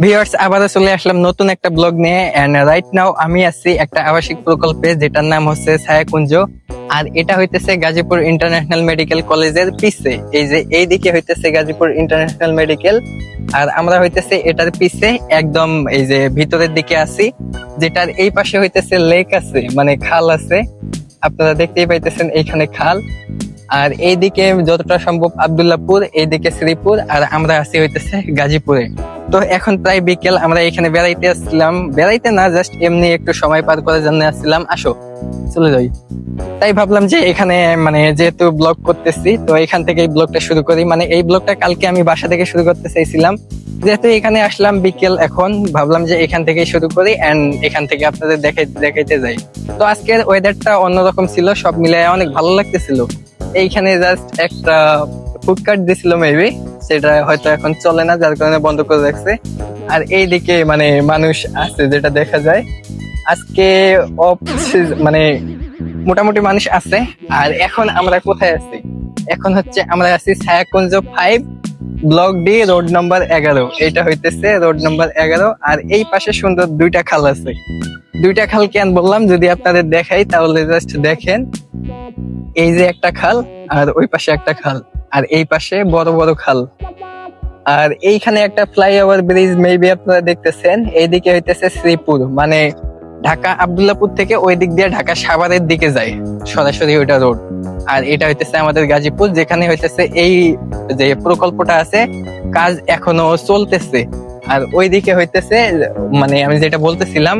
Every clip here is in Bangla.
ভিউয়ার্স, আবারও চলে আসলাম নতুন একটা ব্লগ নিয়ে। এন্ড রাইট নাও আমি আছি একটা আবাসিক প্রকল্পে, যেটার নাম হচ্ছে ছায়াকুঞ্জ। আর এটা হইতেছে গাজীপুর ইন্টারন্যাশনাল মেডিকেল কলেজের পিছে। এই যে এইদিকে হইতেছে গাজীপুর ইন্টারন্যাশনাল মেডিকেল, আর আমরা হইতেছে এটার পিছে একদম এই যে ভিতরের দিকে আছি, যেটার এই পাশে হইতেছে লেক আছে, মানে খাল আছে। আপনারা দেখতেই পাইতেছেন এইখানে খাল। আর এইদিকে যতটা সম্ভব আব্দুল্লাহপুর, এইদিকে শ্রীপুর, আর আমরা আছি হইতেছে গাজীপুরে। তো এখন প্রায় বিকেল, আমরা এখানে বেড়াইতে আসছিলাম, বেড়াইতে না জাস্ট এমনি একটু সময় পার করার জন্য আসছিলাম। আসো চলে যাই। তাই ভাবলাম যে এখানে মানে যেহেতু ব্লগ করতেছি, তো এখান থেকে এই ব্লগটা শুরু করি। মানে এই ব্লগটা কালকে আমি বাসা থেকে শুরু করতে চাইছিলাম, যেহেতু এখানে আসলাম বিকেল, এখন ভাবলাম যে এখান থেকেই শুরু করি এন্ড এখান থেকে আপনাদের দেখাইতে যাই। তো আজকের ওয়েদারটা অন্যরকম ছিল, সব মিলে অনেক ভালো লাগতেছিল। এইখানে জাস্ট একটা ফুডকার্ট দিছিল মেবি, সেটা হয়তো এখন চলে না, যার কারণে বন্ধ করে রাখছে। আর এইদিকে মানে মানুষ আছে যেটা দেখা যায়। আজকে মানে মোটামুটি মানুষ আছে। আর এখন আমরা কোথায় আছি? এখন হচ্ছে আমরা আছি ছায়াকুঞ্জ 5 ব্লক ডি রোড নাম্বার 11। এটা হইতেছে রোড নাম্বার 11। আর এই পাশে সুন্দর দুইটা খাল আছে। দুইটা খাল কেন বললাম, যদি আপনাদের দেখাই তাহলে জাস্ট দেখেন। এই যে একটা খাল, আর ওই পাশে একটা খাল, আর এই পাশে বড় বড় খাল। আর এইখানে একটা ফ্লাইওভার ব্রিজ মেবি আপনারা দেখতেছেন। এইদিকে হইতেছে শ্রীপুর, মানে ঢাকা আব্দুল্লাহপুর থেকে ওই দিক দিয়ে ঢাকা সাভারের দিকে যায় সরাসরি ওইটা রোড। আর এটা হইতেছে আমাদের গাজীপুর, যেখানে হইতেছে এই যে প্রকল্পটা আছে, কাজ এখনো চলতেছে। আর ওইদিকে হইতেছে মানে আমি যেটা বলতেছিলাম,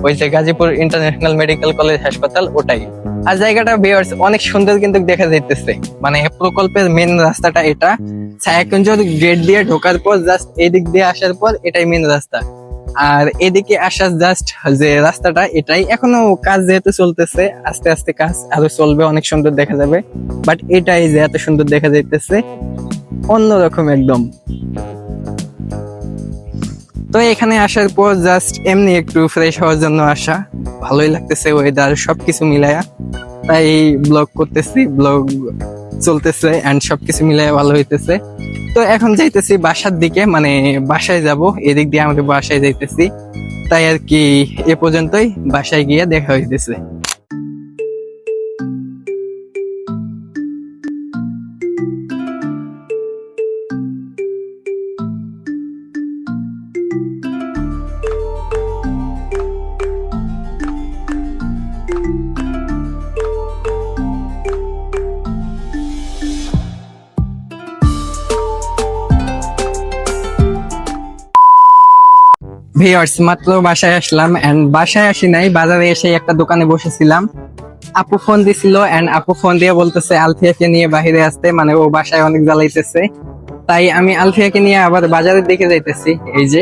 ওই যে গাজীপুর ইন্টারন্যাশনাল মেডিকেল কলেজ হাসপাতাল, ওটাই। আর জায়গাটা ভিউয়ার্স অনেক সুন্দর কিন্তু দেখা যাইতেছে। মানে প্রকল্পের মেন রাস্তাটা এটা, ছায়াকুঞ্জ গেট দিয়ে ঢোকার পর জাস্ট এদিক দিয়ে আসার পর এটাই মেন রাস্তা। আর এদিকে আসার জাস্ট যে রাস্তাটা, এটাই এখনো কাজ যেহেতু চলতেছে, আস্তে আস্তে কাজ আরো চলবে, অনেক সুন্দর দেখা যাবে। বাট এটাই যে এত সুন্দর দেখা যাইতেছে, অন্যরকম একদম। তো এখানে আসার পর জাস্ট এমনি একটু ফ্রেশ হওয়ার জন্য আসা, ভালোই লাগতেছে ওয়েদার সবকিছু মিলায়া। তাই ব্লগ করতেছি, ব্লগ চলতেছে এন্ড সবকিছু মিলায়া ভালো হইতেছে। তো এখন যাইতেছি বাসার দিকে, মানে বাসায় যাব, এদিক দিয়ে আমাকে বাসায় যাইতেছি। তাই আর কি, এ পর্যন্তই, বাসায় গিয়ে দেখা হইতেছে। ভিউয়ার্স, মাত্র বাসায় আসলাম এন্ড বাসায় আসি নাই, বাজারে এসে একটা দোকানে বসেছিলাম। আপু ফোন দিছিল এন্ড আপু ফোন দিয়ে বলতেছে আলফিয়াকে নিয়ে বাহিরে আসতে, মানে ও বাসায় অনেক জ্বালাইতেছে। তাই আমি আলফিয়াকে নিয়ে আবার বাজারের দিকে যাইতেছি। এই যে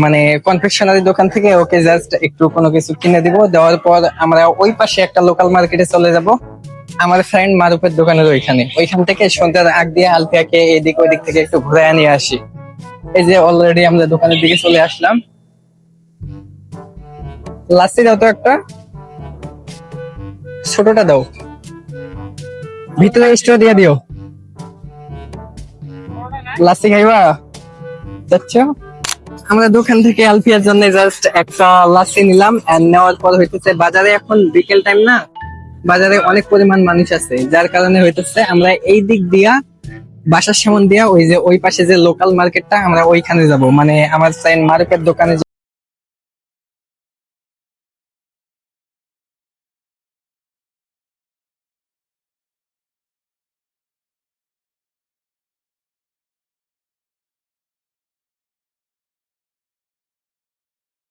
মানে কনফেকশনারি দোকান থেকে ওকে জাস্ট একটু কোনো কিছু কিনে দিব, দেওয়ার পর আমরা ওই পাশে একটা লোকাল মার্কেটে চলে যাব, আমার ফ্রেন্ড মারুফের দোকানের ওইখান থেকে সন্ধ্যার আগ দিয়ে আলফিয়াকে এদিক ওইদিক থেকে একটু ঘুরে নিয়ে আসি। এই যে অলরেডি আমরা দোকানের দিকে চলে আসলাম। লাস্সি দাও তো একটা, ছোটটা দাও, ভিতরে স্ট্র দিয়ে দিও। লাস্সি খাইবা যাচ্ছ? আমরা দোকান থেকে আলফিয়ার জন্য জাস্ট একটা লাস্সি নিলাম এন্ড নেওয়ার পর হইতেছে বাজারে এখন বিকেল টাইম না, বাজারে অনেক পরিমাণ মানুষ আছে, যার কারণে হইতেছে আমরা এই দিক দিয়া বাসার সামন দিয়া ওই যে ওই পাশে যে লোকাল মার্কেটটা, আমরা ওইখানে যাব, মানে আমার ফ্রেন্ড মারুফের দোকানে।